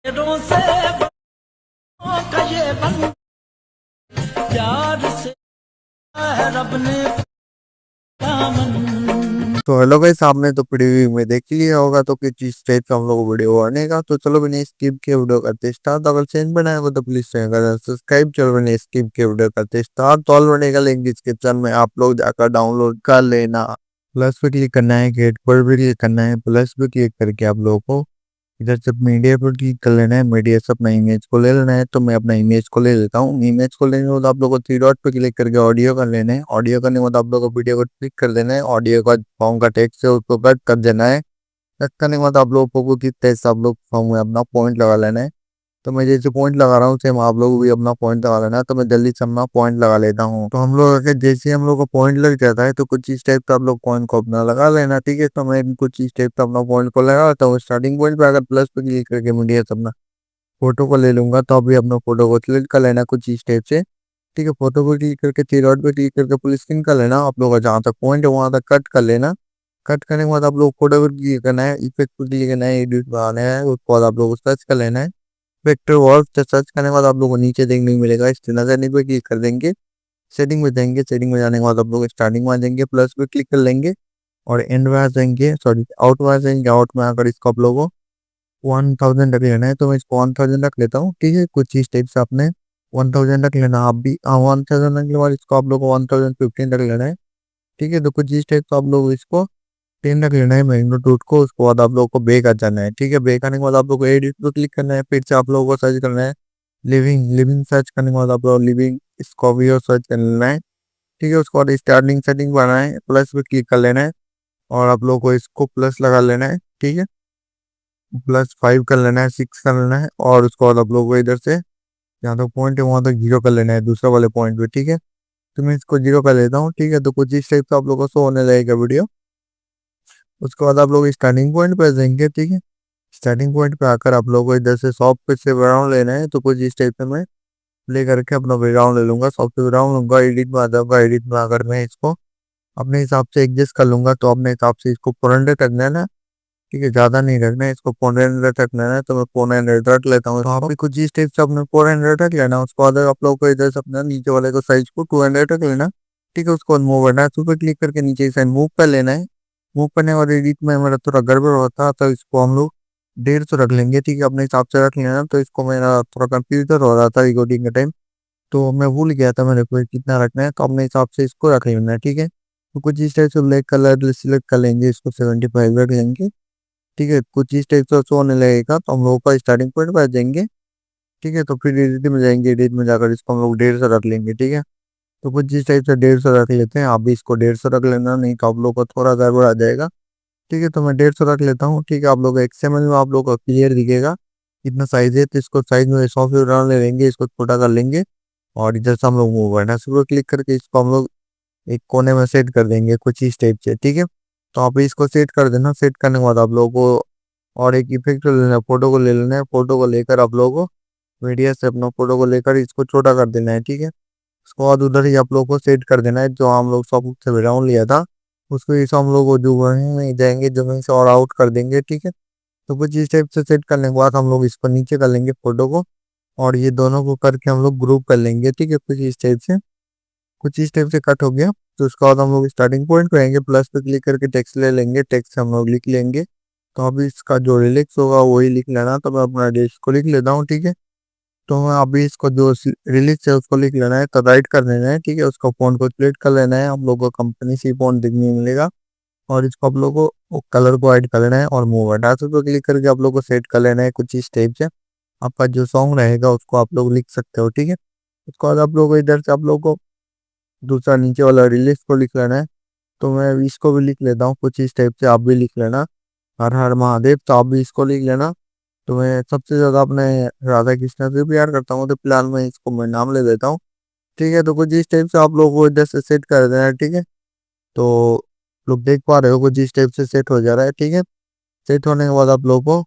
पेड़ों से बंदों का ये बंद प्यार से है रब ने दामन। तो हेलो गाइस, आपने तो प्रीव्यू में देख लिया होगा तो किस चीज टाइप का हम लोग को वीडियो बनेगा। तो चलो बिना स्किप के वीडियो करते स्टार्ट। अगर चैनल बनाया हो तो प्लीज चैनल सब्सक्राइब। चलो बिना स्किप के वीडियो करते स्टार्ट। तो ऑल बनेगा लिंक डिस्क्रिप्शन में, आप लोग जाकर डाउनलोड कर लेना। प्लस पे क्लिक करना है, गेट पर भी क्लिक करना है, प्लस पे क्लिक करके आप लोगों को इधर से मीडिया पर क्लिक कर लेना है। मीडिया से अपना इमेज को ले लेना है। तो मैं अपना इमेज को ले लेता हूँ। इमेज को लेने के बाद आप लोग को थ्री डॉट पे क्लिक करके ऑडियो कर लेना है। ऑडियो करने के बाद आप लोग को वीडियो को क्लिक कर देना है। ऑडियो का फॉर्म का टेक्स्ट है उसको कट कर देना है। कट करने के बाद आप लोगों को किस तरह से आप लोग फॉर्म में अपना पॉइंट लगा लेना है। तो मैं जैसे पॉइंट लगा रहा हूँ सेम आप लोग भी अपना पॉइंट लगा लेना है। तो मैं जल्दी से अपना पॉइंट लगा लेता हूँ। तो हम लोग अगर जैसे हम लोग का पॉइंट लग जाता है तो कुछ इस टाइप का आप लोग पॉइंट को अपना लगा लेना। ठीक है, तो मैं कुछ इस टाइप का अपना पॉइंट को लगा लेता हूँ। स्टार्टिंग पॉइंट पे अगर प्लस पे क्लिक करके मीडिया से अपना फोटो को ले लूंगा तो अभी अपना फोटो को सिलेक्ट कर लेना कुछ इस टाइप से। ठीक है, फोटो को क्लिक करके थ्री डॉट पे क्लिक करके फुल स्क्रीन कर लेना। आप लोग का जहाँ तक पॉइंट है वहां तक कट कर लेना। कट करने के बाद आप लोग फोटो पर क्लिक करना है, इफेक्ट पर क्लिक करना है, एडिट बनाना है, उसके बाद आप लोग सर्च कर लेना है। वेक्टर वर्क सर्च करने के बाद आप लोगों को नीचे देखने को मिलेगा, इस नजर पे क्लिक कर देंगे। सेटिंग में जाएंगे, सेटिंग में जाने के बाद आप लोग स्टार्टिंग में आ जाएंगे, प्लस पे क्लिक कर लेंगे और एंड में आ जाएंगे, सॉरी आउट में आ जाएंगे। आउट में आकर इसको आप लोगों को 1000 रख लेना है। तो मैं इसको 1000 रख लेता हूँ। ठीक है, कुछ इस टाइप से आपने 1000 रख लेना आप भी। 1000 रखने के बाद इसको आप लोग को 1015 रख लेना है। ठीक है, तो कुछ इस टाइप से आप लोग इसको 10 रख लेना है मैग्नीट्यूड को। उसके बाद आप लोग को बैक आ जाना है। ठीक है, बैक आने के बाद आप लोग को एडिट पे क्लिक करना है। फिर से आप लोगों को सर्च करना है लिविंग। लिविंग सर्च करने के बाद आप लोग लिविंग इसको भी और सर्च कर लेना है। ठीक है, उसके बाद स्टार्टिंग सेटिंग बनाना है, प्लस पे क्लिक कर लेना है और आप लोग को इसको प्लस लगा लेना है। ठीक है, +5 कर लेना है, 6 कर लेना है और उसके बाद आप लोग को इधर से जहाँ तक पॉइंट है वहां तक 0 कर लेना है दूसरा वाले पॉइंट पे। ठीक है, तो मैं इसको 0 कर लेता हूँ। ठीक है, तो कुछ इस टाइप से आप लोग को शो होने लगेगा वीडियो। उसके बाद आप लोग स्टार्टिंग पॉइंट पे जाएंगे। ठीक है, स्टार्टिंग पॉइंट पे आकर आप लोगों को इधर से सॉफ्ट पे से बैकग्राउंड लेना है। तो कुछ इस टाइप से मैं प्ले करके अपना बैकग्राउंड ले लूंगा, सॉफ्ट बैकग्राउंड लूंगा, एडिट में आ जाऊंगा। एडिट में आकर मैं इसको अपने हिसाब से एडजस्ट कर लूंगा। तो अपने हिसाब से इसको 400 रखना है ना। ठीक है, ज्यादा नहीं रखना है, इसको 400 रखना है। तो मैं 400 रख लेता हूँ। तो आप भी कुछ इस टाइप से अपने 400 रख लेना। उसके बाद आप लोग को इधर से अपना नीचे वाले को साइज को 200 रख लेना। ठीक है, उसको मूव करना है, उस पर क्लिक करके नीचे की साइड मूव कर लेना है। मूव करने और एडिट में मेरा थोड़ा गड़बड़ होता है तो इसको हम लोग 150 रख लेंगे। ठीक है, अपने हिसाब से रख लेना। तो इसको मेरा थोड़ा कंफ्यूजन हो रहा था रिकॉर्डिंग के टाइम, तो मैं भूल गया था मेरे को कितना रखना है। तो अपने हिसाब से इसको रख लेना है। ठीक है, तो कुछ इस टाइप से ब्लैक कलर सिलेक्ट कर लेंगे, इसको 75 रख लेंगे। ठीक है, कुछ इस टाइप से शो होने लगेगा तो हम लोग का स्टार्टिंग पॉइंट पर आ जाएंगे। ठीक है, तो फिर एडिट में जाएंगे, एडिट में जाकर इसको हम लोग 150 रख लेंगे। ठीक है, तो कुछ इस टाइप से 150 रख लेते हैं। आप भी इसको 150 रख लेना, नहीं तो आप लोग को थोड़ा गड़बड़ आ जाएगा। ठीक है, तो मैं 150 रख लेता हूँ। ठीक है, आप लोग एक्सएमएल में आप लोग को क्लियर दिखेगा कितना साइज है। तो इसको साइज में 100 ले लेंगे, इसको छोटा कर लेंगे और इधर से हम लोग मूव करना शुरू क्लिक करके इसको हम लोग एक कोने में सेट कर देंगे कुछ इस टाइप से। ठीक है, तो आप इसको सेट कर देना। सेट करने के बाद आप लोगों को और एक इफेक्ट ले लेना है, फोटो को ले लेना है। फोटो को लेकर आप लोगों को मीडिया से अपना फोटो को लेकर इसको छोटा कर देना है। ठीक है, उसके बाद उधर ही आप लोगों को सेट कर देना है जो हम लोग शॉप से बैकग्राउंड लिया था उसको इस हम लोग को जूमिंग में जाएंगे, जूमिंग से और आउट कर देंगे। ठीक है, तो कुछ इस टाइप से सेट करने के बाद हम लोग इसको नीचे कर लेंगे फोटो को और ये दोनों को करके हम लोग ग्रुप कर लेंगे। ठीक है, कुछ इस टाइप से, कुछ इस टाइप से कट हो गया। तो उसके बाद हम लोग स्टार्टिंग पॉइंट पे आएंगे, प्लस पे क्लिक करके टेक्स्ट ले लेंगे, टेक्स्ट हम लोग लिख लेंगे। तो अभी इसका जो रिलिक्स होगा वही लिख लेना। तो मैं अपना डेस्क को लिख लेता हूँ। ठीक है, तो मैं अभी इसको जो रिलिक्स है उसको लिख लेना है, तो राइट कर देना है। ठीक है, उसको फोन को सिलेक्ट कर लेना है, हम लोग को कंपनी से फोन दिखने मिलेगा और इसको आप लोग को कलर को ऐड कर लेना है और मूव डाटा पे क्लिक करके आप लोग को सेट कर लेना है कुछ इस टाइप से। आपका जो सॉन्ग रहेगा उसको आप लोग लिख सकते हो। ठीक है, उसके बाद आप लोग को इधर से आप लोग को दूसरा नीचे वाला रिलीज को लिख लेना है। तो मैं इसको भी लिख लेता हूँ कुछ इस टाइप से, आप भी लिख लेना हर हर महादेव। तो आप भी इसको लिख लेना। तो मैं सबसे ज्यादा अपने राधा कृष्ण से प्यार करता हूँ तो फिलहाल मैं इसको मैं नाम ले देता हूँ। ठीक है, तो कुछ इस टाइप से आप लोग को इधर से सेट कर देना है। ठीक है, तो लोग देख पा रहे हो कुछ इस टाइप से सेट हो जा रहा है। ठीक है, सेट होने के बाद आप लोग को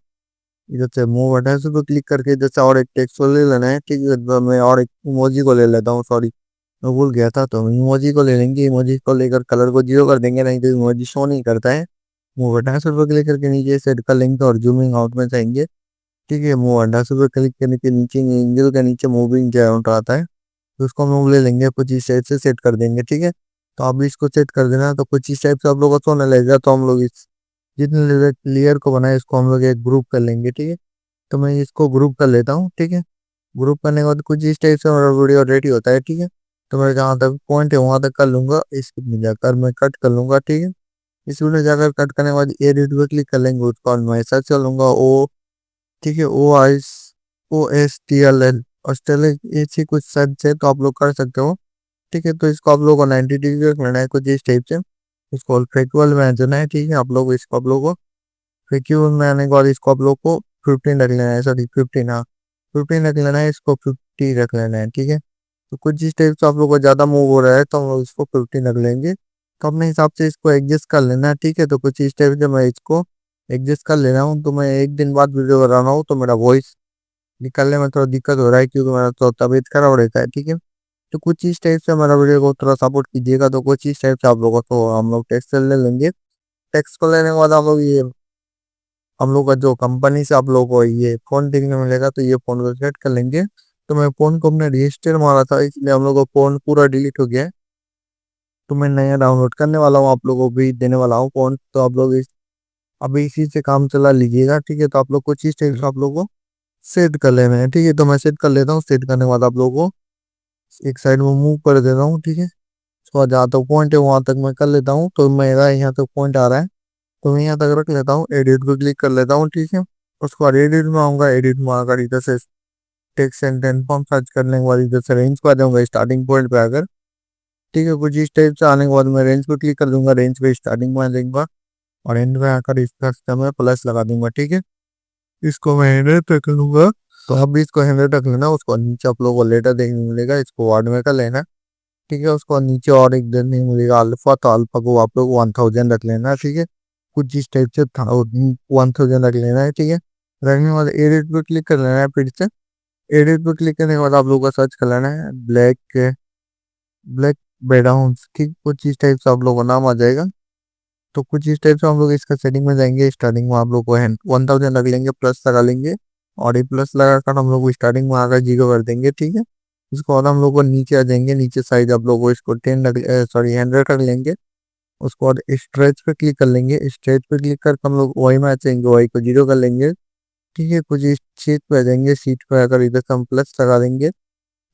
इधर से मूव बटन से तो क्लिक करके इधर से और एक टेक्स्ट को ले लेना है। ठीक है, तो मैं और एक इमोजी को ले लेता हूँ, सॉरी मैं भूल गया था। तो इमोजी को ले लेंगे, इमोजी को लेकर कलर को 0 कर देंगे, नहीं तो इमोजी शो नहीं करता है। मूव बटन से क्लिक करके नीचे सेट कर लेंगे और जूमिंग आउट में जाएंगे। ठीक है, मूव अंडा से क्लिक करने के नीचे एंगल का नीचे मूविंग जाउंट आता है, तो उसको हम लोग ले लेंगे, कुछ इस टाइप से सेट कर देंगे। ठीक है, तो आप भी इसको सेट कर देना। तो कुछ इस टाइप से आप लोग को सोने लगेगा। तो हम लोग इस जितने लेयर को बनाए इसको हम लोग एक ग्रुप कर लेंगे। ठीक है, तो मैं इसको ग्रुप कर लेता हूँ। ठीक है, ग्रुप करने के बाद कुछ इस टाइप से हमारा वीडियो रेडी होता है। ठीक है, तो मैं जहाँ तक पॉइंट है वहां तक कर लूंगा, इसको में जाकर मैं कट कर लूंगा। ठीक है, इस वीडियो जाकर कट करने के बाद एडिट पे क्लिक कर लेंगे, उसको मैं सर्च कर लूंगा ओ, ठीक है, OSTLL ऑस्ट्रेलिया, ऐसी कुछ सर्च है तो आप लोग कर सकते हो। ठीक है, तो इसको आप लोग को 90 डिग्री रख लेना है कुछ इस टाइप से, इसको फ्लेक्सिबल में आ जाना है। ठीक है, आप लोग इसको आप लोग को फ्लेक्सिबल में आने के बाद इसको आप लोग को 15 रख लेना है, सॉरी 15, हाँ 15 रख लेना है, इसको 50 रख लेना है। ठीक है, तो कुछ जिस टाइप से आप लोग को ज़्यादा मूव हो रहा है तो हम लोग इसको 15 रख लेंगे, तो अपने हिसाब से इसको एडजस्ट कर लेना है। ठीक है, तो कुछ इस टाइप से मैं इसको एडजस्ट कर ले रहा हूँ। तो मैं एक दिन बाद वीडियो बना रहा हूँ तो मेरा वॉइस निकलने में थोड़ा दिक्कत हो रहा है, क्योंकि मेरा तो तबीयत खराब रहता है। ठीक है, तो कुछ इस टाइप से हमारा वीडियो को थोड़ा सपोर्ट कीजिएगा। तो कुछ इस टाइप से आप लोगों को तो हम लोग टेक्स्ट ले लेंगे। टेक्स्ट को लेने के बाद हम लोग ये हम लोग का जो कंपनी से आप लोगों को ये फोन देखने को मिलेगा, तो ये फोन को सेट कर लेंगे। तो मैं फोन को अपने रजिस्टर मारा था, इसलिए हम लोग का फोन पूरा डिलीट हो गया है। तो मैं नया डाउनलोड करने वाला हूँ, आप लोगों को भी देने वाला हूँ फोन। तो आप लोग अभी इसी से काम चला लीजिएगा। ठीक है, तो आप लोग कुछ इस टाइप से आप लोगों को सेट कर लेना है। ठीक है, तो मैं सेट कर लेता हूँ। सेट करने के बाद आप लोगों को एक साइड में मूव कर देता हूँ। ठीक है, उसके बाद जहाँ तक पॉइंट है वहां तक मैं कर लेता हूँ। तो मेरा यहाँ तक पॉइंट आ रहा है, तो मैं यहाँ तक रख लेता हूँ, एडिट पे क्लिक कर लेता हूँ। ठीक है, उसके बाद एडिट में आऊंगा, एडिट में आकर इधर से टेक्स्ट एंड फॉर्म सर्च करने के बाद इधर से रेंज पे आ जाऊंगा, स्टार्टिंग पॉइंट पे आकर। ठीक है, कुछ इस टाइप से आने के बाद मैं रेंज पे क्लिक कर दूंगा, रेंज पे स्टार्टिंग में आ जाऊंगा और एंड में आकर इसका मैं प्लस लगा दूंगा। ठीक है, इसको मैं हैंडल तक लूंगा, तो आप भी इसको हैंडल तक लेना। उसको नीचे आप लोगों को लेटर देखने को मिलेगा, इसको वार्ड में कर लेना। ठीक है, उसको नीचे और एक देखने को मिलेगा अल्फा, तो अल्फा को आप लोग 1000 रख लेना। ठीक है, कुछ इस टाइप से 1000 रख लेना है। ठीक है, रखने के बाद एडिट पे क्लिक कर लेना है। फिर से एडिट पे क्लिक करने के बाद आप लोगों का सर्च कर लेना है ब्लैक ब्लैक बैकग्राउंड। ठीक, कुछ इस टाइप से आप लोगों का नाम आ जाएगा। तो कुछ इस टाइप से हम लोग इसका सेटिंग में जाएंगे, स्टार्टिंग में आप लोग को 1000 लग लेंगे, प्लस लगा लेंगे और ये प्लस लगाकर हम लोग स्टार्टिंग में आकर 0 कर देंगे। ठीक है, उसको बाद हम लोग को नीचे आ जाएंगे, नीचे साइड आप लोग को इसको 10 सॉरी 100 कर लेंगे। उसको बाद स्ट्रेच पे क्लिक कर लेंगे, स्ट्रेच पे क्लिक करके हम लोग वाई में आ जाएंगे, वाई को 0 कर लेंगे। ठीक है, कुछ इस सीट पे आ जाएंगे, सीट पे आकर इधर से हम प्लस लगा देंगे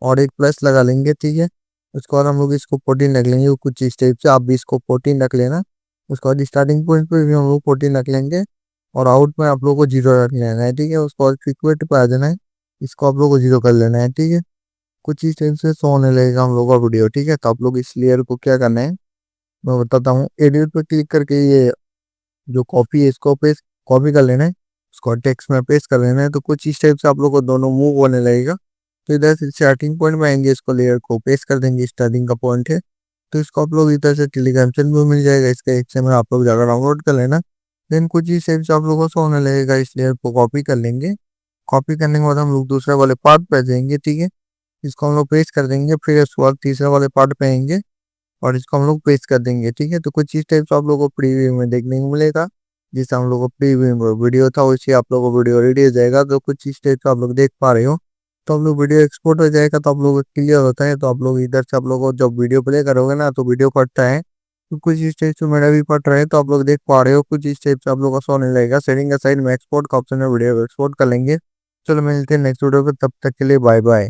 और एक प्लस लगा लेंगे। ठीक है, उसके बाद हम लोग इसको 14 रख लेंगे, कुछ इस टाइप से आप भी इसको 14 रख लेना। उसके बाद स्टार्टिंग पॉइंट पे भी हम लोग 14 रख लेंगे और आउट में आप लोग को 0 रख लेना है। ठीक है, उसके बाद फ्रीक्वेंट पे आ जाना है, इसको आप लोग को 0 कर लेना है। ठीक है, कुछ इस टाइप से शो होने लगेगा हम लोग का वीडियो। ठीक है, तो आप लोग इस लेयर को क्या करना है मैं बताता हूँ। एडिट पे क्लिक करके ये जो कॉपी है इसको पेस्ट कॉपी कर लेना है, उसको टेक्स्ट में पेस्ट कर लेना है। तो कुछ इस टाइप से आप लोग को दोनों मूव होने लगेगा। तो इधर से स्टार्टिंग पॉइंट में आएंगे, इसको लेयर को पेस्ट कर देंगे, स्टार्टिंग का पॉइंट है। तो इसको आप लोग इधर से टेलीग्राम चैनल में मिल जाएगा, इसका XML आप लोग जाकर डाउनलोड कर लेना। देन कुछ इस टाइप से आप लोगों को होने लगेगा, इस लेयर को कॉपी कर लेंगे। कॉपी करने के बाद हम लोग दूसरे वाले पार्ट पे जाएंगे। ठीक है, इसको हम लोग पेस्ट कर देंगे, फिर उसके बाद तीसरे वाले पार्ट पे आएंगे और इसको हम लोग पेस्ट कर देंगे। ठीक है, तो कुछ इस टाइप से आप लोगों को प्रीव्यू में देखने को मिलेगा, जिससे हम लोग को प्रीव्यू में वीडियो था वैसे आप लोगों को वीडियो रेडी हो जाएगा। तो कुछ इस टाइप से आप लोग देख पा रहे हो। तो आप लोग वीडियो एक्सपोर्ट हो जाएगा, तो आप लोग क्लियर होता है। तो आप लोग इधर से आप लोग को जब वीडियो प्ले करोगे ना तो वीडियो कटता है, तो कुछ इस टाइप से मेरा भी कट रहा है। तो आप लोग देख पा रहे हो, कुछ इस टाइप से आप लोग का शो नहीं लगेगा। सेटिंग का साइड में एक्सपोर्ट का ऑप्शन है, वीडियो एक्सपोर्ट कर लेंगे। चलो मिलते हैं नेक्स्ट वीडियो पे, तब तक के लिए बाय बाय।